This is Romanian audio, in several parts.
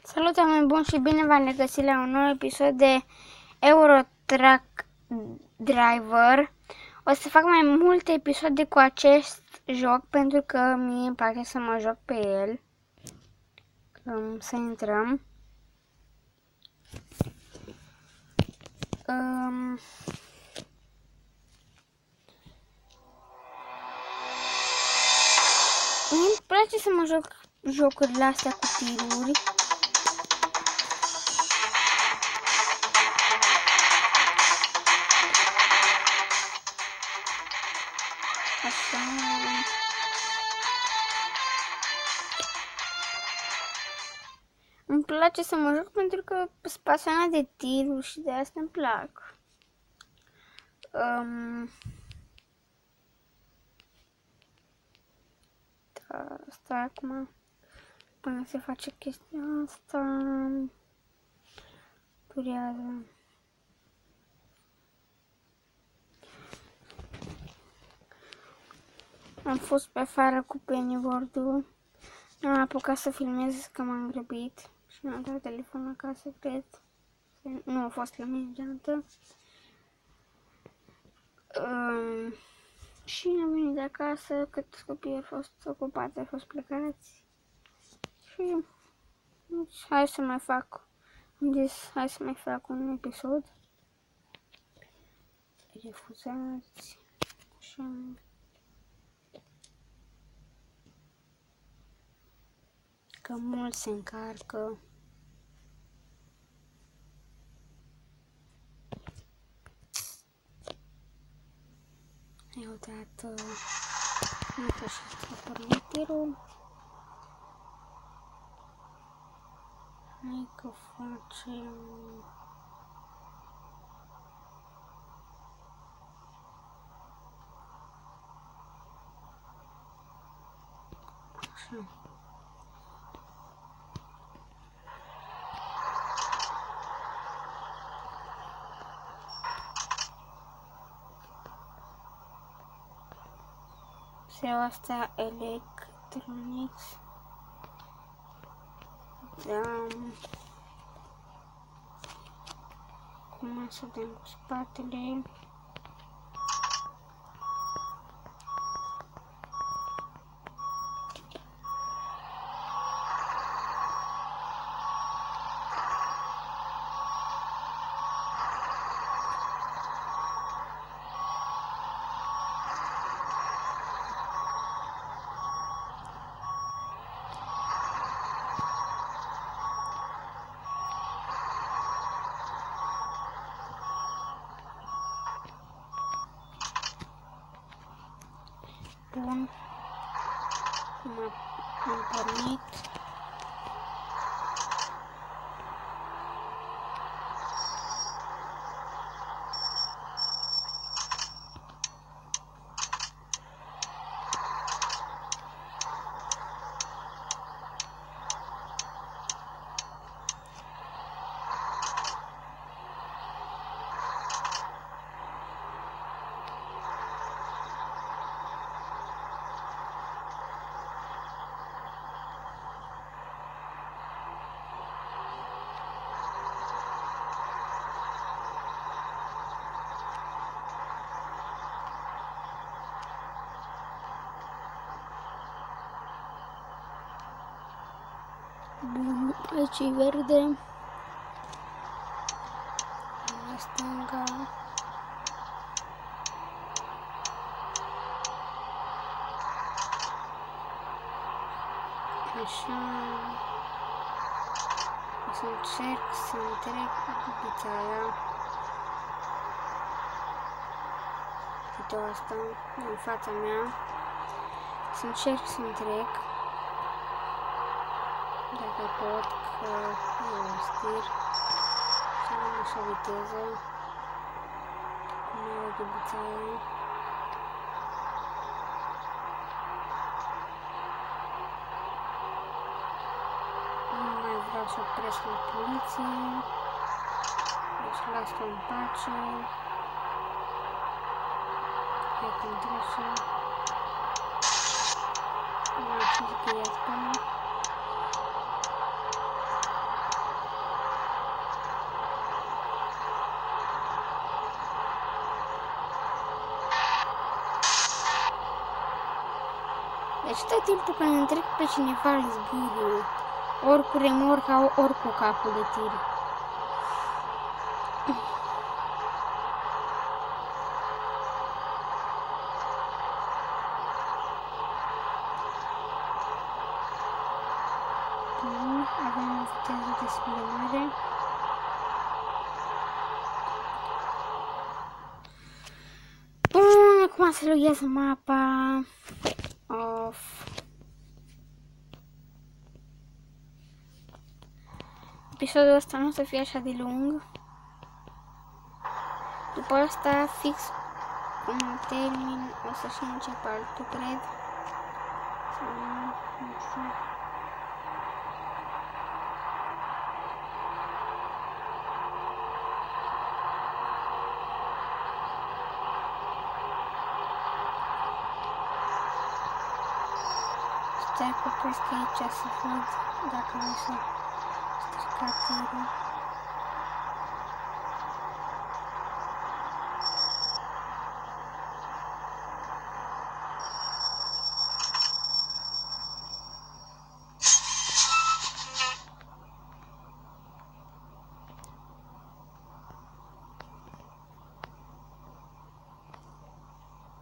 Salut, oameni buni, și bine v-am regăsit la un nou episod de Euro Truck Driver. O să fac mai multe episoade cu acest joc pentru că mie îmi place să mă joc pe el. Să intrăm. Mie îmi place să mă joc jocurile astea cu tiruri. Așa. Îmi place să mă joc pentru că sunt pasionat de tiruri și de asta îmi plac. Da, stai acum până se face chestia asta. Durează. Am fost pe afară cu pennyboard-ul. N-am apucat să filmez că m-am grăbit și mi-am dat telefonul acasă, cred. Nu a fost la mine geantă. Și am venit de acasă, cât copiii au fost ocupați, au fost plecați. Și deci, hai să mai fac. Am zis, hai să mai fac un episod. Refuzați. Așa. Că mult se încarcă. Hai odată. Nu știu și să pornim tirul. Hai că facem... Așa. Seau asta electronics. Da. Cum să dăm cu spatele. Bun. Am pornit. Bun, aici e verde. La stânga. Așa. O să încerc să trec bubița aia. Uite asta, în fața mea. Să încerc să trec. Dacă pot, că nu mă stir. Și am așa viteză. Cum are bubița aia. Vreau să opresc la poliție, deci las-o în pace, hai că-mi trece, am și zicăiat până, Deci tot timpul când întreb pe cineva îl zbuiu, ori cu remorca, ori cu capul de tir. Avem o viteză destul de mare. Bun, acum să loghez mapa. Off. Episodul ăsta nu o să fie așa de lung. După asta, fix cum termin, o să și încep altul, cred. Nu știu. Stai că opresc aici să văd dacă nu s-a stricat tirul.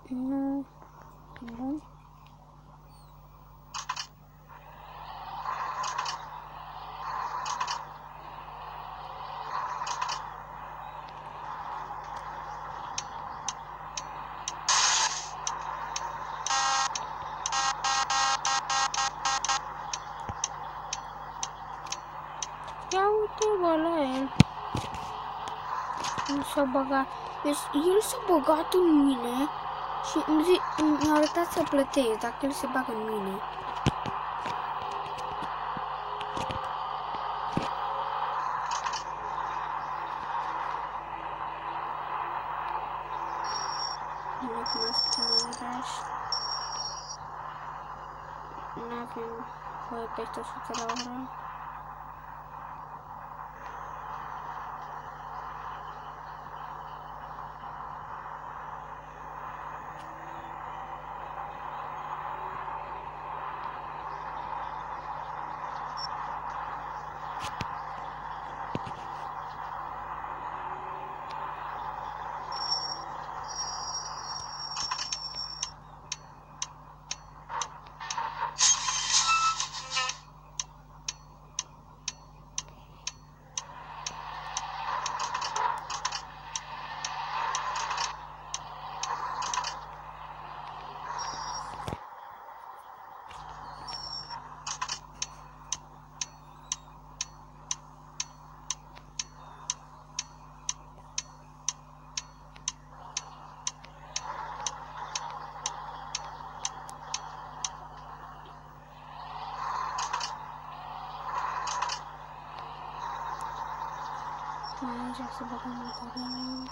Nu. Bun. Ia uite-vă la el. Nu s-a băgat. Deci el s-a băgat în mine și mi-a arătat să plătesc dacă el se bagă în mine. Nu cunosc în oraș. Nu avem voie peste 100 la oră. Aici să băgăm motorinul.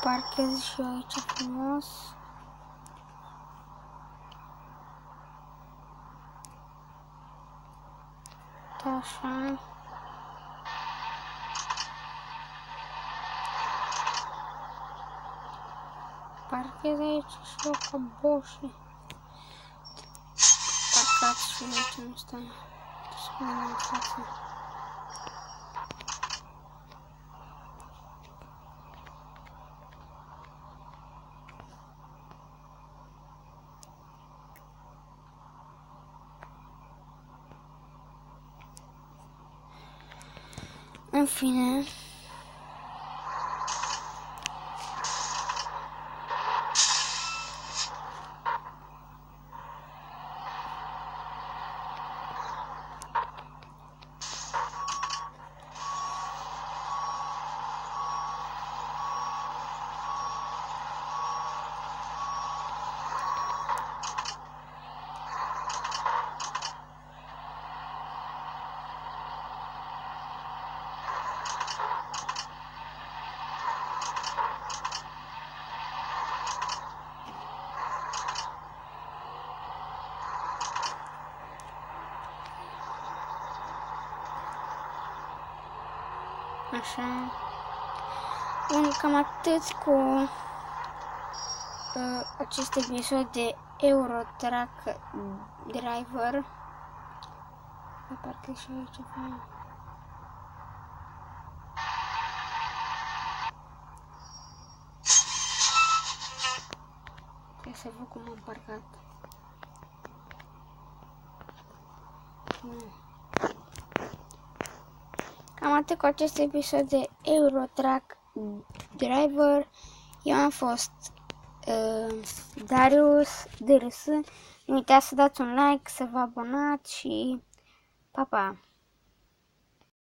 Parchez și eu aici frumos. Așa. Parchez aici și eu ca boșii. Parcați și aici nu stai. Să mă în față. În fine, Așa. Bun, cam atât cu acest episod de Euro Truck Driver. Parcă și aici ceva. Trebuie să văd cum am parcat. Cam atât cu acest episod de Euro Truck Driver. Eu am fost Darius DRS. Nu uitați să dați un like, să vă abonați și pa, pa!